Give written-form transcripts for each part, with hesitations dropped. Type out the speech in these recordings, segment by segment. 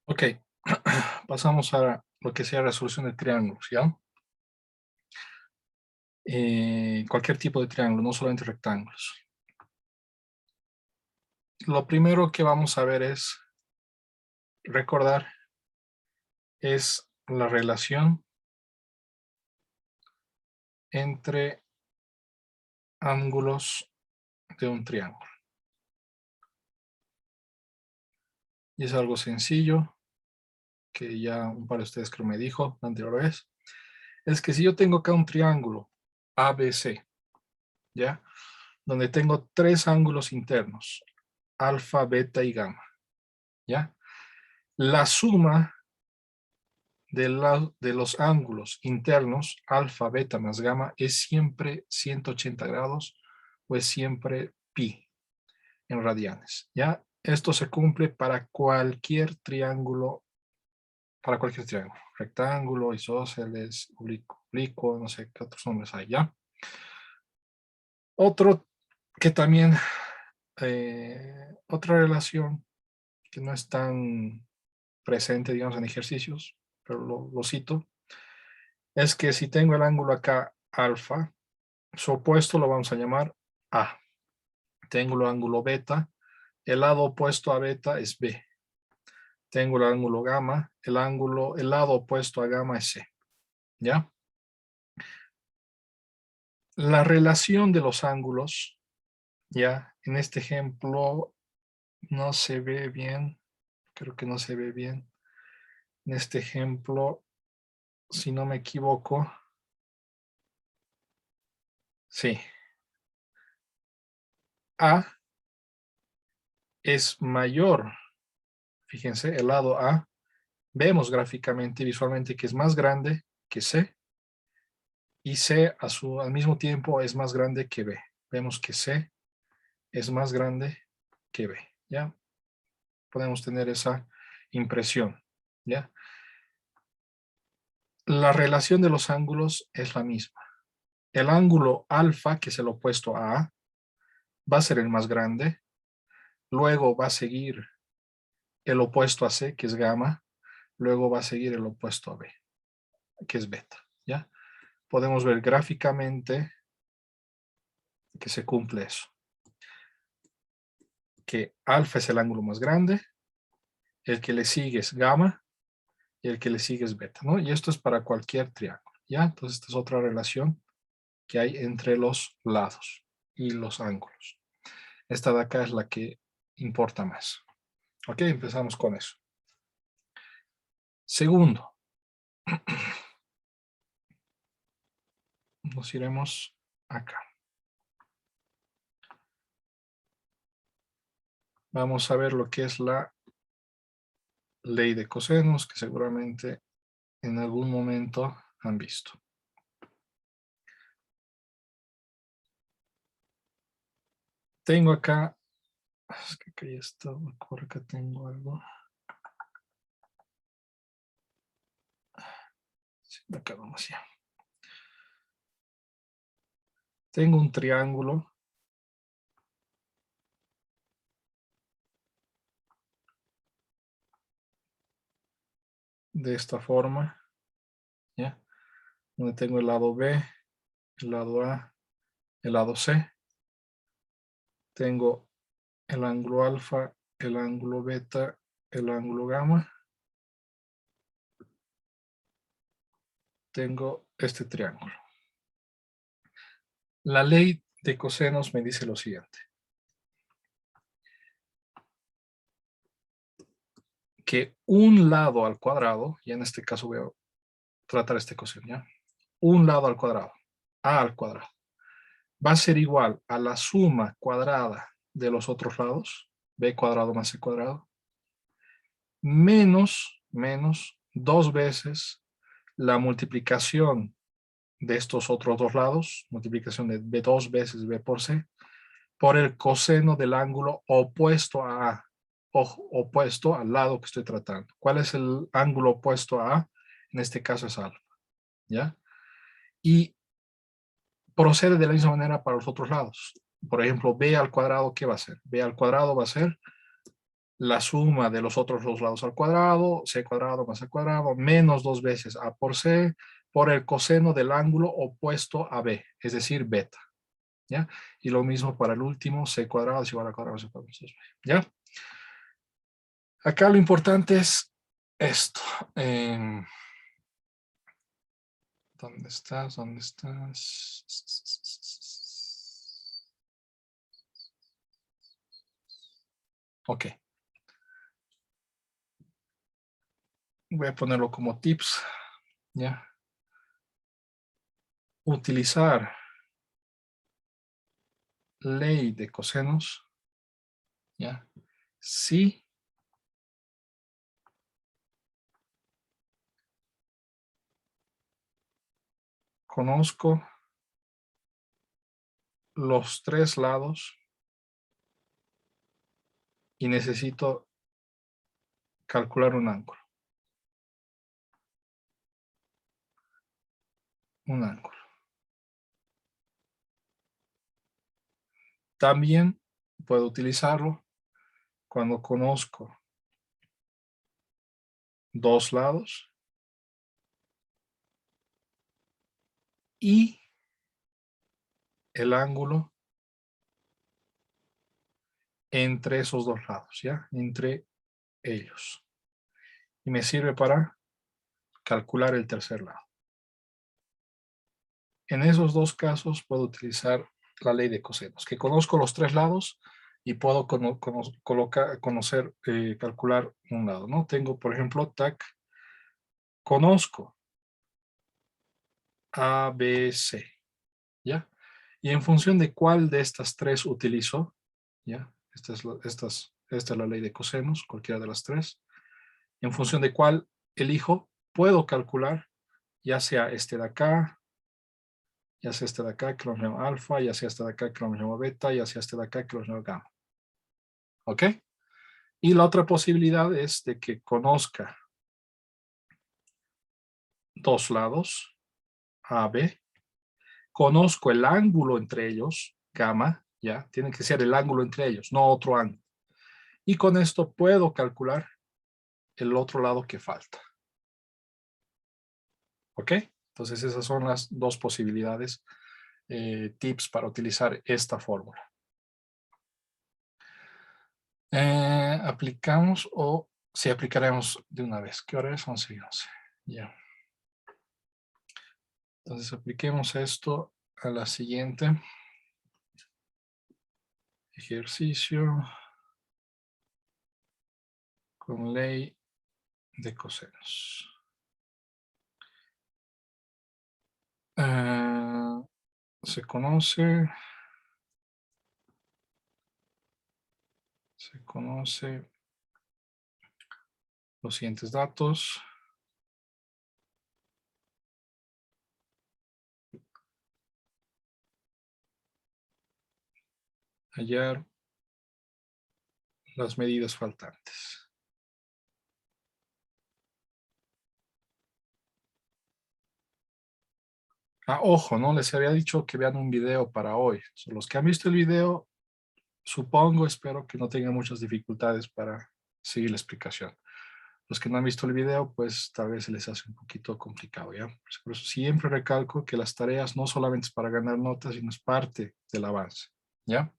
Ok, pasamos a lo que sea resolución de triángulos, ¿ya? Cualquier tipo de triángulo, no solamente rectángulos. Lo primero que vamos a ver recordar, es la relación entre ángulos de un triángulo. Y es algo sencillo, que ya un par de ustedes creo me dijo la anterior vez. Es que si yo tengo acá un triángulo ABC, ¿ya? Donde tengo tres ángulos internos, alfa, beta y gamma, ¿ya? La suma de los ángulos internos, alfa, beta más gamma, es siempre 180 grados o es siempre pi en radianes, ¿ya? Esto se cumple para cualquier triángulo, rectángulo, isósceles, oblicuo, no sé qué otros nombres hay, ¿ya? Otro que también, otra relación que no es tan presente, digamos, en ejercicios, pero lo cito, es que si tengo el ángulo acá alfa, su opuesto lo vamos a llamar A. Tengo el ángulo beta, el lado opuesto a beta es B. Tengo el ángulo gamma, el lado opuesto a gamma es C. ¿Ya? La relación de los ángulos, ya, en este ejemplo no se ve bien, creo que no se ve bien. En este ejemplo, si no me equivoco, sí, A es mayor, fíjense, el lado A, vemos gráficamente y visualmente que es más grande que C, y C al mismo tiempo es más grande que B. Vemos que C es más grande que B, ¿ya? Podemos tener esa impresión, ¿ya? La relación de los ángulos es la misma. El ángulo alfa, que es el opuesto a A, va a ser el más grande, luego va a seguir el opuesto a C, que es gamma, luego va a seguir el opuesto a B, que es beta, ¿ya? Podemos ver gráficamente que se cumple eso, que alfa es el ángulo más grande, el que le sigue es gamma y el que le sigue es beta, ¿no? Y esto es para cualquier triángulo, ¿ya? Entonces esta es otra relación que hay entre los lados y los ángulos. Esta de acá es la que importa más. Ok, empezamos con eso. Segundo, nos iremos acá. Vamos a ver lo que es la ley de cosenos, que seguramente en algún momento han visto. Tengo acá, es que acá ya está, por acá tengo algo. Sí, acá vamos ya. Tengo un triángulo de esta forma, ¿ya? Donde tengo el lado B, el lado A, el lado C. Tengo el ángulo alfa, el ángulo beta, el ángulo gamma. Tengo este triángulo. La ley de cosenos me dice lo siguiente. Que un lado al cuadrado, y en este caso voy a tratar este coseno, ¿ya? Un lado al cuadrado, a al cuadrado, va a ser igual a la suma cuadrada de los otros lados, b cuadrado más c cuadrado, menos dos veces la multiplicación de estos otros dos lados, multiplicación de b dos veces b por c, por el coseno del ángulo opuesto a A, opuesto al lado que estoy tratando. ¿Cuál es el ángulo opuesto a A? En este caso es alfa, ¿ya? Y procede de la misma manera para los otros lados. Por ejemplo, b al cuadrado, ¿qué va a ser? B al cuadrado va a ser la suma de los otros dos lados al cuadrado, c cuadrado más a cuadrado, menos 2 veces a por c, por el coseno del ángulo opuesto a b, es decir, beta. ¿Ya? Y lo mismo para el último, c cuadrado es igual a cuadrado, c cuadrado, ¿ya? Acá lo importante es esto. ¿Dónde estás? ¿Dónde estás? Ok. Voy a ponerlo como tips. ¿Ya? Utilizar ley de cosenos. ¿Ya? Si conozco los tres lados y necesito calcular un ángulo. Un ángulo. También puedo utilizarlo cuando conozco dos lados y el ángulo entre esos dos lados, ¿ya? Entre ellos. Y me sirve para calcular el tercer lado. En esos dos casos puedo utilizar la ley de cosenos, que conozco los tres lados y puedo calcular un lado, ¿no? Tengo, por ejemplo, TAC, conozco A, B, C, ¿ya? Y en función de cuál de estas tres utilizo, ¿ya? Esta es la ley de cosenos, cualquiera de las tres. En función de cuál elijo, puedo calcular ya sea este de acá, ya sea este de acá que lo llamo alfa, ya sea este de acá que lo llamo beta, ya sea este de acá que lo llamo gamma. ¿Ok? Y la otra posibilidad es de que conozca dos lados, A, B, conozco el ángulo entre ellos, gamma, ya, tiene que ser el ángulo entre ellos, no otro ángulo. Y con esto puedo calcular el otro lado que falta. ¿Ok? Entonces esas son las dos posibilidades, tips para utilizar esta fórmula. Aplicamos o si aplicaremos de una vez. ¿Qué hora es? 11 y 11. Ya. Entonces apliquemos esto a la siguiente. Ejercicio con ley de cosenos. Se conoce los siguientes datos. Hallar las medidas faltantes. Ojo, no les había dicho que vean un video para hoy. Los que han visto el video, supongo, espero que no tengan muchas dificultades para seguir la explicación. Los que no han visto el video, pues tal vez se les hace un poquito complicado, ¿ya? Por eso siempre recalco que las tareas no solamente es para ganar notas, sino es parte del avance, ¿ya?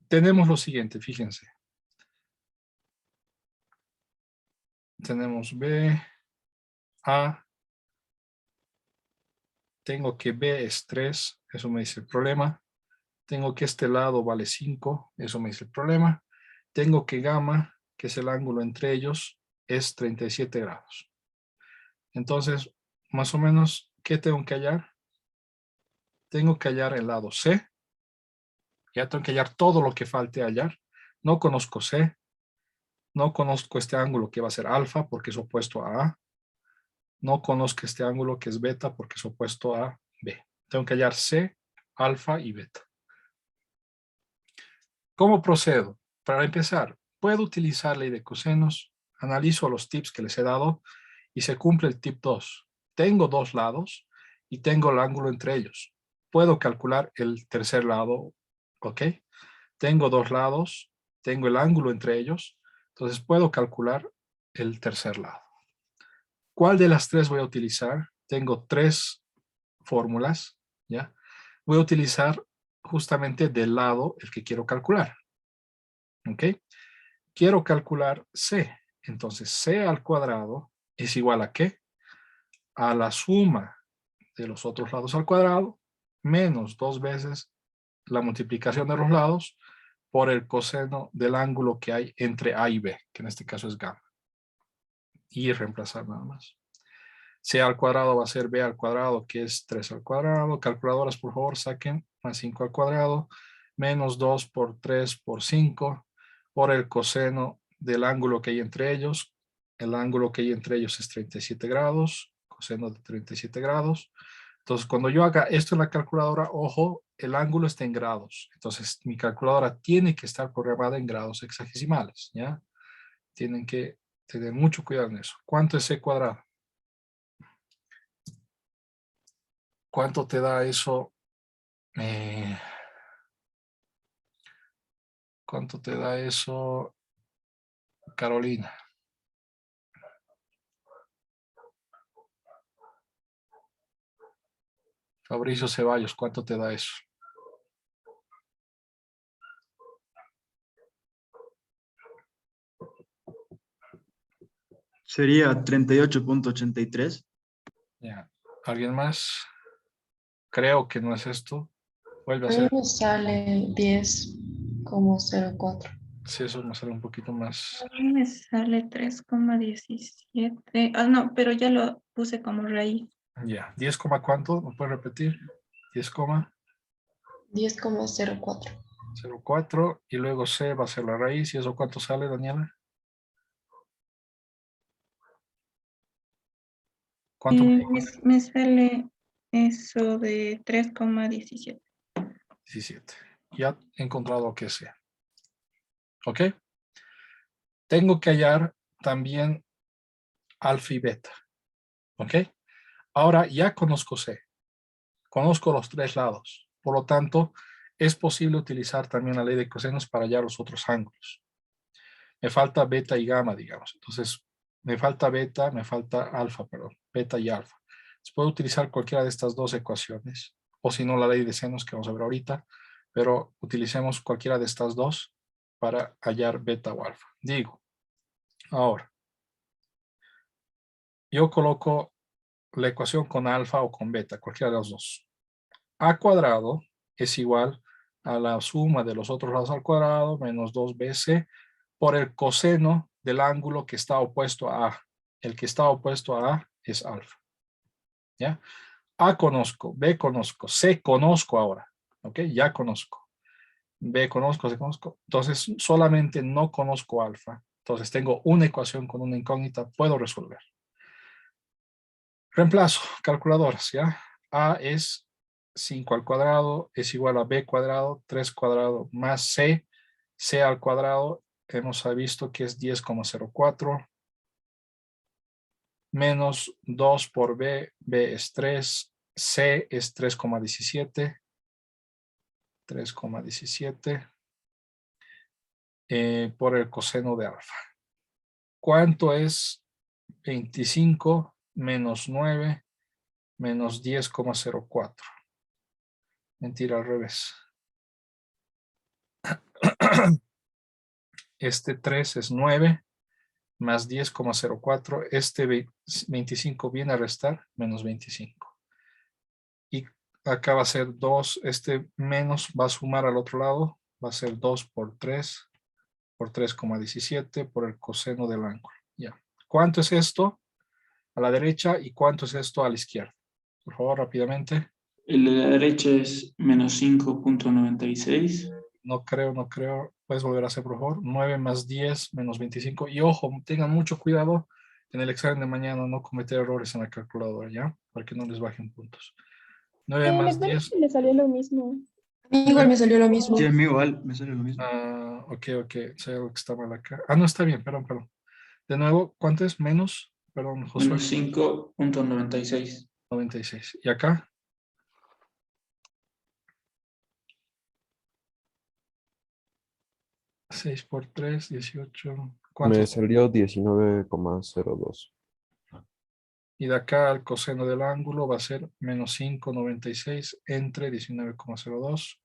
Tenemos lo siguiente, fíjense. Tenemos B, A. Tengo que B es 3, eso me dice el problema. Tengo que este lado vale 5, eso me dice el problema. Tengo que gamma, que es el ángulo entre ellos, es 37 grados. Entonces, más o menos, ¿qué tengo que hallar? Tengo que hallar el lado C. Ya tengo que hallar todo lo que falte hallar. No conozco C. No conozco este ángulo que va a ser alfa porque es opuesto a A. No conozco este ángulo que es beta porque es opuesto a B. Tengo que hallar C, alfa y beta. ¿Cómo procedo? Para empezar, puedo utilizar ley de cosenos, analizo los tips que les he dado y se cumple el tip 2. Tengo dos lados y tengo el ángulo entre ellos. Puedo calcular el tercer lado, ¿ok? Tengo dos lados, tengo el ángulo entre ellos, entonces puedo calcular el tercer lado. ¿Cuál de las tres voy a utilizar? Tengo tres fórmulas, ¿ya? Voy a utilizar justamente del lado el que quiero calcular, ¿ok? Quiero calcular C, entonces C al cuadrado es igual a ¿qué? A la suma de los otros lados al cuadrado menos 2 veces la multiplicación de los lados por el coseno del ángulo que hay entre A y B, que en este caso es gamma. Y reemplazar nada más. C al cuadrado va a ser B al cuadrado, que es 3 al cuadrado. Calculadoras, por favor, saquen más 5 al cuadrado, menos 2 por 3 por 5, por el coseno del ángulo que hay entre ellos. El ángulo que hay entre ellos es 37 grados, coseno de 37 grados. Entonces, cuando yo haga esto en la calculadora, ojo, el ángulo está en grados. Entonces, mi calculadora tiene que estar programada en grados hexagesimales, ¿ya? Tienen que tener mucho cuidado en eso. ¿Cuánto es C cuadrado? ¿Cuánto te da eso? ¿Cuánto te da eso, Carolina? Fabricio Ceballos, ¿cuánto te da eso? Sería 38.83. Ya. ¿Alguien más? Creo que no es esto. Vuelve a A mí ser. me sale 10,04. Si eso me sale un poquito más. A mí me sale 3,17. Ah, no, pero ya lo puse como raíz. Ya. 10, ¿cuánto? ¿Me puedes repetir? 10,04. 10,04 y luego C va a ser la raíz. ¿Y eso cuánto sale, Daniela? ¿Cuánto me dijo? Me sale eso de 3,17. 17. Ya he encontrado que sea. ¿Ok? Tengo que hallar también alfa y beta. ¿Ok? Ahora ya conozco C. Conozco los tres lados. Por lo tanto, es posible utilizar también la ley de cosenos para hallar los otros ángulos. Me falta beta y gamma, digamos. Entonces, me falta beta, me falta alfa, perdón, beta y alfa. Entonces, puedo utilizar cualquiera de estas dos ecuaciones, o si no, la ley de senos que vamos a ver ahorita, pero utilicemos cualquiera de estas dos para hallar beta o alfa. Digo, ahora, yo coloco la ecuación con alfa o con beta, cualquiera de los dos. A cuadrado es igual a la suma de los otros lados al cuadrado menos 2bc por el coseno del ángulo que está opuesto a A. El que está opuesto a A es alfa. ¿Ya? A conozco, B conozco, C conozco ahora. ¿Ok? Ya conozco. B conozco, C conozco. Entonces solamente no conozco alfa. Entonces tengo una ecuación con una incógnita, puedo resolver. Reemplazo, calculadoras, ¿ya? A es 5 al cuadrado es igual a B cuadrado, 3 cuadrado más C, C al cuadrado, hemos visto que es 10,04, menos 2 por B, B es 3, C es 3,17, 3,17 por el coseno de alfa. ¿Cuánto es 25 menos 9 menos 10,04? Mentira, al revés. Este 3 es 9 más 10,04. Este 25 viene a restar menos 25. Y acá va a ser 2. Este menos va a sumar al otro lado. Va a ser 2 por 3 por 3,17 por el coseno del ángulo. Ya. ¿Cuánto es esto a la derecha y cuánto es esto a la izquierda? Por favor, rápidamente. El de la derecha es menos 5.96. No creo, no creo. Puedes volver a hacer, por favor. 9 más 10 menos 25. Y ojo, tengan mucho cuidado en el examen de mañana, no cometer errores en la calculadora, ¿ya? Para que no les bajen puntos. 9 Me más parece 10. que le salió lo mismo. A mí igual me salió lo mismo. Sí, a mí igual, me sale lo mismo. Ok. Sé algo que está mal acá. No está bien, perdón. De nuevo, ¿cuánto es? Menos, perdón, Josué. Menos 5.96. 96. ¿Y acá? 6 por 3, 18. Me ¿Cuánto? salió 19,02. Y de acá al coseno del ángulo va a ser menos 5,96 entre 19,02.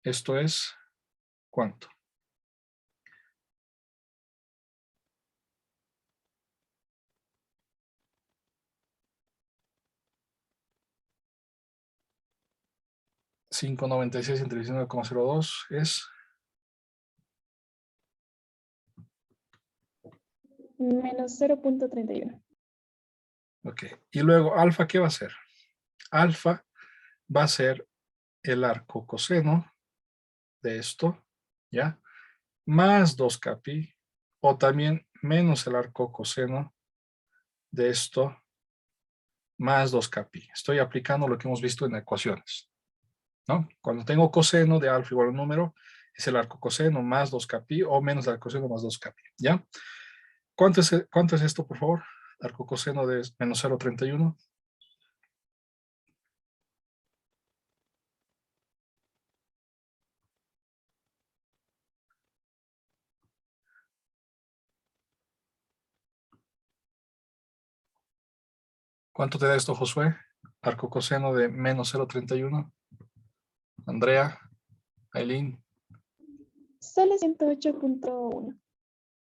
Esto es, ¿cuánto? $5,96 entre 19,02 es Menos 0.31. ok. Y luego alfa, ¿qué va a ser? Alfa va a ser el arco coseno de esto, ¿ya? Más 2k pi, o también menos el arco coseno de esto, más 2k pi. Estoy aplicando lo que hemos visto en ecuaciones, ¿no? Cuando tengo coseno de alfa igual a un número, es el arco coseno más 2k pi o menos el arco coseno más 2k pi, ¿ya? ¿Cuánto es esto, por favor? Arco coseno de menos 0,31. ¿Cuánto te da esto, Josué? Arco coseno de menos 0,31. Andrea, Aileen. Sale 108.1.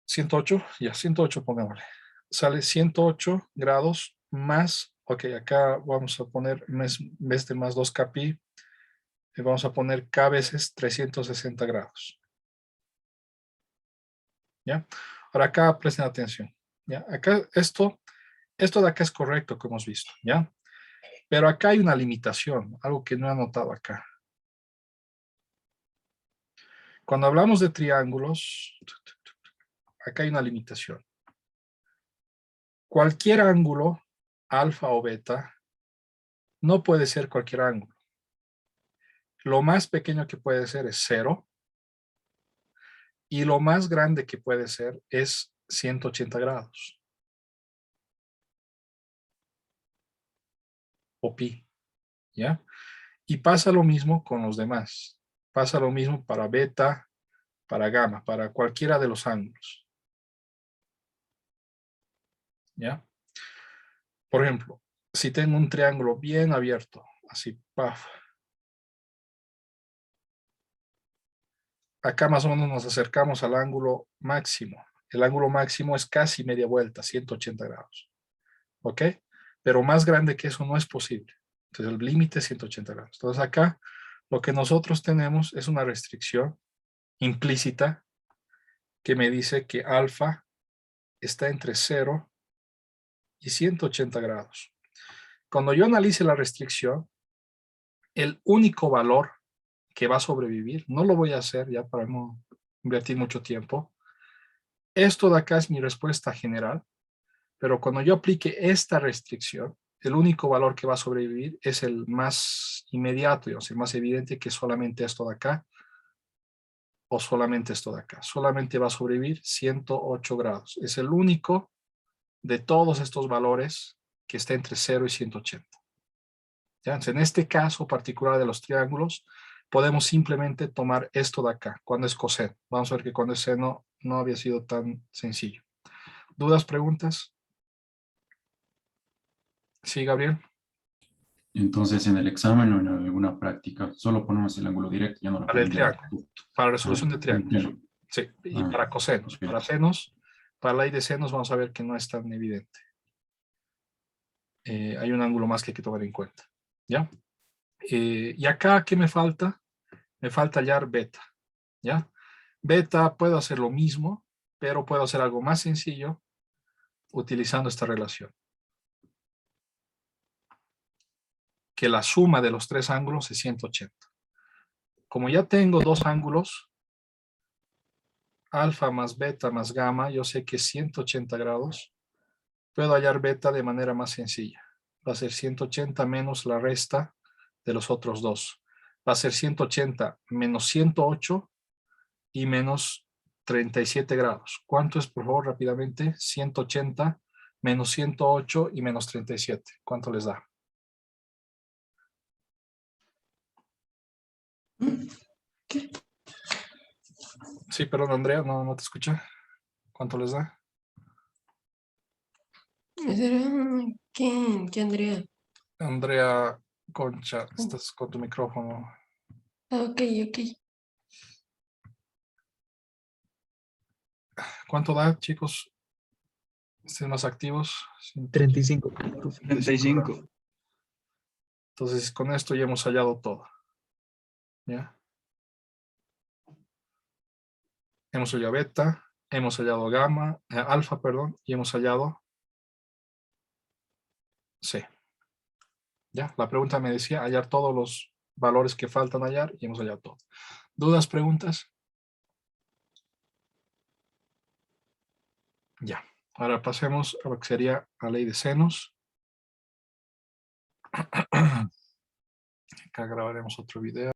108, ya 108 pongámosle. Sale 108 grados más, ok, acá vamos a poner, en vez de más 2k pi, vamos a poner k veces 360 grados. ¿Ya? Ahora acá presten atención. ¿Ya? Acá esto de acá es correcto que hemos visto. ¿Ya? Pero acá hay una limitación, algo que no he anotado acá. Cuando hablamos de triángulos, acá hay una limitación. Cualquier ángulo, alfa o beta, no puede ser cualquier ángulo. Lo más pequeño que puede ser es 0 y lo más grande que puede ser es 180 grados o pi, ¿ya? Y pasa lo mismo con los demás. Pasa lo mismo para beta, para gamma, para cualquiera de los ángulos, ¿ya? Por ejemplo, si tengo un triángulo bien abierto, así, paf. Acá más o menos nos acercamos al ángulo máximo. El ángulo máximo es casi media vuelta, 180 grados. ¿Ok? Pero más grande que eso no es posible. Entonces el límite es 180 grados. Entonces acá lo que nosotros tenemos es una restricción implícita que me dice que alfa está entre 0 y 180 grados. Cuando yo analice la restricción, el único valor que va a sobrevivir, no lo voy a hacer ya para no invertir mucho tiempo. Esto de acá es mi respuesta general, pero cuando yo aplique esta restricción, el único valor que va a sobrevivir es el más inmediato, digamos, el más evidente, que solamente esto de acá o solamente esto de acá. Solamente va a sobrevivir 108 grados. Es el único de todos estos valores que está entre 0 y 180. ¿Ya? Entonces, en este caso particular de los triángulos, podemos simplemente tomar esto de acá, cuando es coseno. Vamos a ver que cuando es seno no había sido tan sencillo. ¿Dudas, preguntas? Sí, Gabriel. Entonces, en el examen o en alguna práctica, solo ponemos el ángulo directo, ya no lo Para el ponemos de la triángulo, para resolución de triángulos. claro. Sí, y Ah, para cosenos. ok. Para senos, para la ley de senos vamos a ver que no es tan evidente. Hay un ángulo más que hay que tomar en cuenta. ¿Ya? Y acá, ¿qué me falta? Me falta hallar beta. ¿Ya? Beta puedo hacer lo mismo, pero puedo hacer algo más sencillo utilizando esta relación. Que la suma de los tres ángulos es 180. Como ya tengo dos ángulos, alfa más beta más gamma, yo sé que es 180 grados. Puedo hallar beta de manera más sencilla. Va a ser 180 menos la resta de los otros dos. Va a ser 180 menos 108 y menos 37 grados. ¿Cuánto es, por favor, rápidamente? 180 menos 108 y menos 37. ¿Cuánto les da? Sí, perdón, Andrea, no te escuché. ¿Cuánto les da? ¿Qué, Andrea? Andrea Concha, estás con tu micrófono. Ah, ok. ¿Cuánto da, chicos? ¿Estén más activos? 35. 35. Entonces, con esto ya hemos hallado todo. ¿Ya? Hemos hallado beta, hemos hallado gamma, alfa, perdón, y hemos hallado C. ¿Ya? La pregunta me decía hallar todos los valores que faltan hallar y hemos hallado todo. ¿Dudas, preguntas? Ya. Ahora pasemos a lo que sería la ley de senos. Acá grabaremos otro video.